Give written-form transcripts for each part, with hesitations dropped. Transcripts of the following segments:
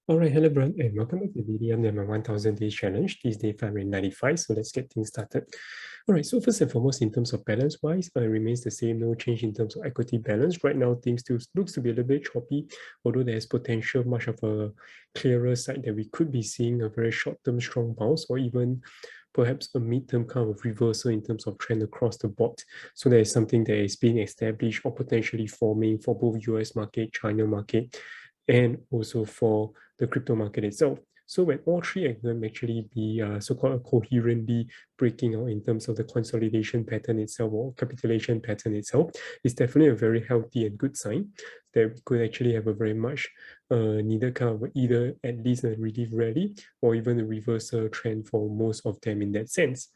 Alright, hello everyone, and welcome back to the VDM my 1000 Days Challenge. This is day 595, so let's get things started. Alright, so first and foremost, in terms of balance wise, it remains the same, no change in terms of equity balance. Right now, things still looks to be a little bit choppy, although there's potential much of a clearer side that we could be seeing a very short-term strong bounce, or even perhaps a mid-term kind of reversal in terms of trend across the board. So there is something that is being established or potentially forming for both US market, China market, and also for the crypto market itself. So when all three of them actually be so-called coherently breaking out in terms of the consolidation pattern itself or capitulation pattern itself, it's definitely a very healthy and good sign that we could actually have a very much needed kind of either at least a relief rally or even a reversal trend for most of them in that sense.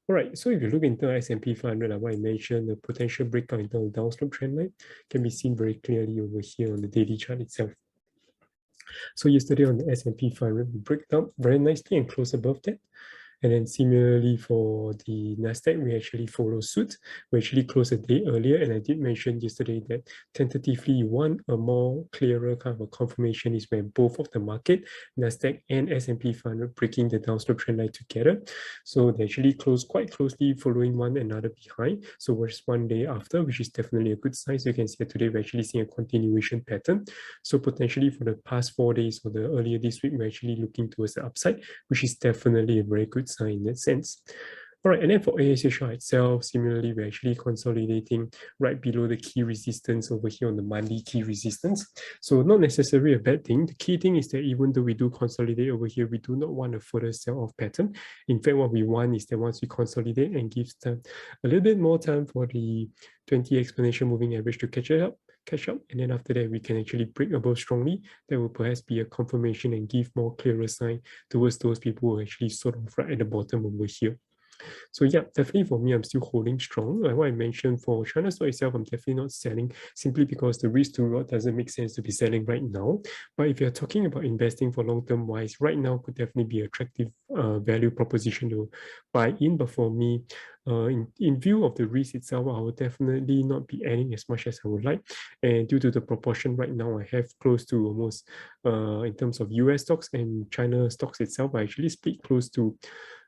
All right, so if you look into S&P 500, like what I mentioned, the potential breakout in terms of downslope trend line can be seen very clearly over here on the daily chart itself. So yesterday on the S&P 500, we break down very nicely and close above that. And then similarly for the Nasdaq, we actually follow suit. We actually closed a day earlier, and I did mention yesterday that tentatively one a more clearer kind of a confirmation is when both of the market, Nasdaq and S&P 500 breaking the downslope trend line together. So they actually closed quite closely following one another behind. So we're just one day after, which is definitely a good sign. So you can see that today we're actually seeing a continuation pattern. So potentially for the past 4 days or the earlier this week, we're actually looking towards the upside, which is definitely a very good sign in that sense. All right, and then for ASHR itself, similarly, we're actually consolidating right below the key resistance over here on the monthly key resistance. So not necessarily a bad thing. The key thing is that even though we do consolidate over here, we do not want a further sell-off pattern. In fact, what we want is that once we consolidate and give them a little bit more time for the 20 exponential moving average to catch up, and then after that we can actually break above strongly. That will perhaps be a confirmation and give more clearer sign towards those people who are actually sort of right at the bottom over here. So yeah, definitely for me, I'm still holding strong. Like what I mentioned for China stock itself, I'm definitely not selling simply because the risk to reward doesn't make sense to be selling right now. But if you're talking about investing for long-term wise, right now could definitely be attractive value proposition to buy in. But for me, in view of the risk itself, I will definitely not be adding as much as I would like. And due to the proportion right now, I have close to almost, in terms of US stocks and China stocks itself, I actually split close to,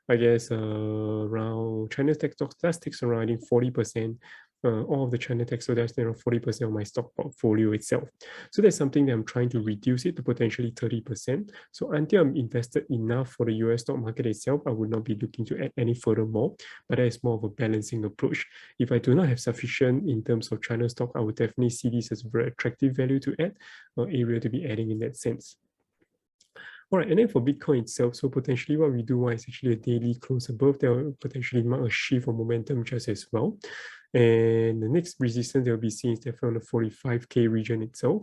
I guess, around China tech stocks, that takes around, I think, 40%. All of the China tech, so that's around 40% of my stock portfolio itself. So that's something that I'm trying to reduce it to potentially 30%. So until I'm invested enough for the US stock market itself, I would not be looking to add any further more, but that is more of a balancing approach. If I do not have sufficient in terms of China stock, I would definitely see this as a very attractive value to add, or area to be adding in that sense. All right, and then for Bitcoin itself, so potentially what we do want is actually a daily close above. That will potentially mark a shift of momentum just as well. And the next resistance that will be seen is definitely on the 45K region itself.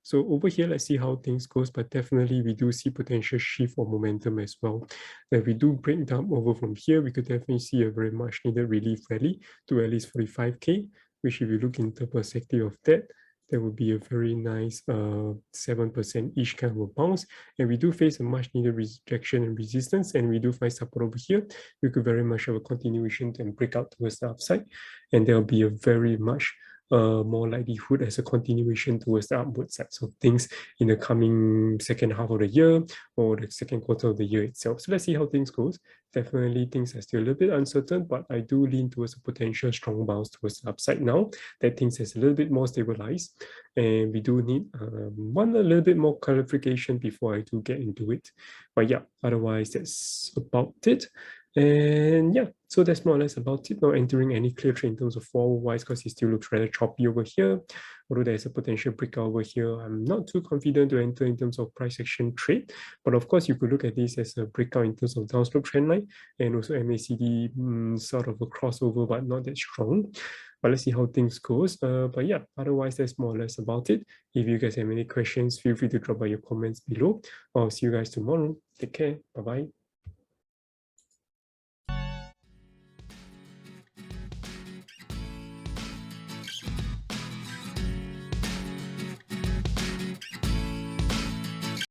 So over here, let's see how things goes, but definitely we do see potential shift of momentum as well. If we do break down over from here, we could definitely see a very much needed relief rally to at least 45K, which if you look into perspective of that, that would be a very nice 7%-ish kind of a bounce. And we do face a much needed rejection and resistance, and we do find support over here. We could very much have a continuation and break out towards the upside. And there'll be a very much more likelihood as a continuation towards the upward side. So things in the coming second half of the year or the second quarter of the year itself. So let's see how things goes. Definitely things are still a little bit uncertain, but I do lean towards a potential strong bounce towards the upside now that things is a little bit more stabilized. And we do need a little bit more clarification before I do get into it. But yeah, otherwise that's about it. And yeah, so that's more or less about it. Not entering any clear trade in terms of forward-wise because it still looks rather choppy over here. Although there's a potential breakout over here, I'm not too confident to enter in terms of price action trade. But of course, you could look at this as a breakout in terms of downslope trend line and also MACD sort of a crossover, but not that strong. But let's see how things goes. But yeah, otherwise, that's more or less about it. If you guys have any questions, feel free to drop by your comments below. I'll see you guys tomorrow. Take care. Bye-bye.